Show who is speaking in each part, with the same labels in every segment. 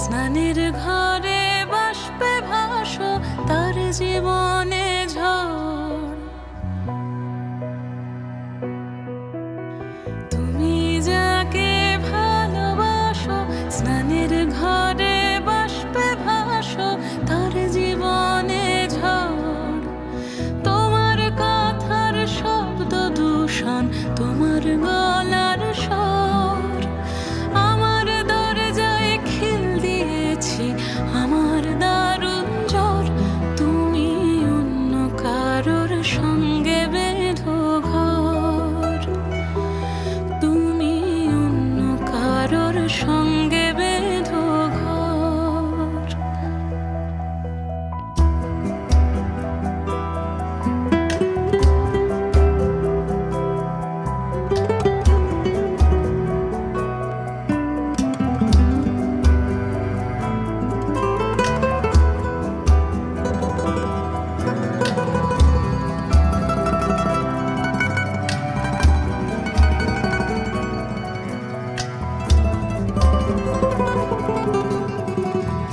Speaker 1: স্নানের ঘরে বাষ্পে ভাসো, তার জীবনে ঝড়। তুমি যাকে ভালোবাসো, স্নানের ঘরে বাষ্পে ভাসো, তার জীবনে ঝড়। তোমার কথার শব্দ দূষণ, তোমার গলার স্বর আমার দরজায় খিল দিয়েছি, আমার দারুণ জ্বর। তুমি অন্য কারোর সঙ্গে বেঁধো ঘর, তুমি অন্য কারোর সঙ্গে বেঁধো ঘর।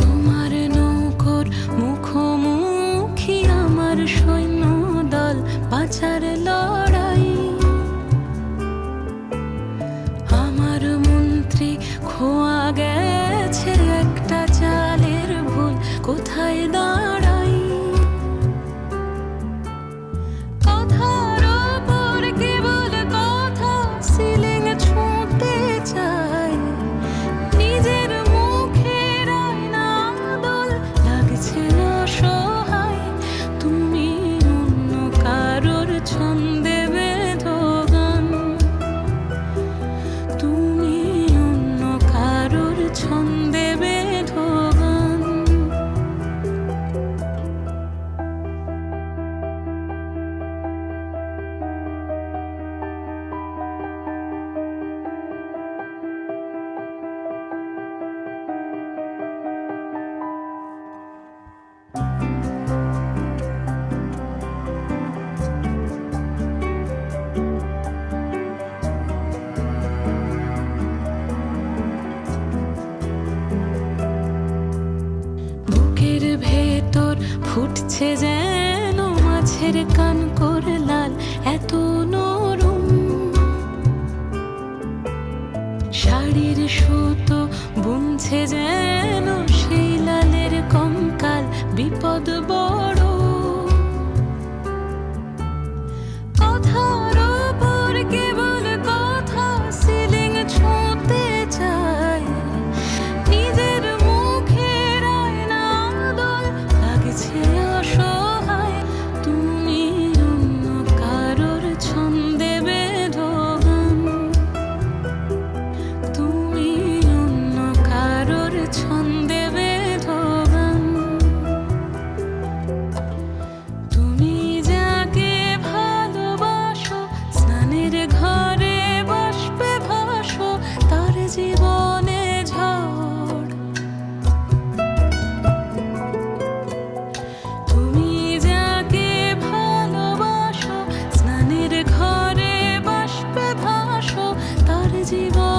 Speaker 1: তোমার নৌকোর মুখোমুখি আমার সৈন্য দল, বাঁচার লড়াই। আমার মন্ত্রী খোয়া গেছে একটা চালের ভুল, কোথায় দাঁড়াই। কথার ওপর কেবল কথা, সিলিং ছুঁতে চাই। নিজের মুখের আয়না দোল লাগছে অসহায়। তুমি অন্য কারোর ছন্দে বেঁধো গান, তুমি অন্য কারোর ছন্দে বেঁধো গান। বুকের ভেতর ফুটছে যেন মাছের কানকর লাল, এত নরম। শাড়ির সুতো বুনছে যেন সেই লালের কঙ্কাল, বিপদ বড়। কথার ওপর কেবল কথা, সিলিং ছুঁতে চাই। নিজের মুখের আয়না দোল লাগছে অসহায়। তুমি অন্য কারোর ছন্দে বেঁধো গান, তুমি অন্য কারোর ছন্দে বেঁধো গান। তুমি যাকে ভালোবাসো, স্নানের ঘরে বাষ্পে ভাসো, তার জীবনে ঝড়। তুমি যাকে ভালোবাসো, স্নানের ঘরে বাষ্পে ভাসো, তার জীবন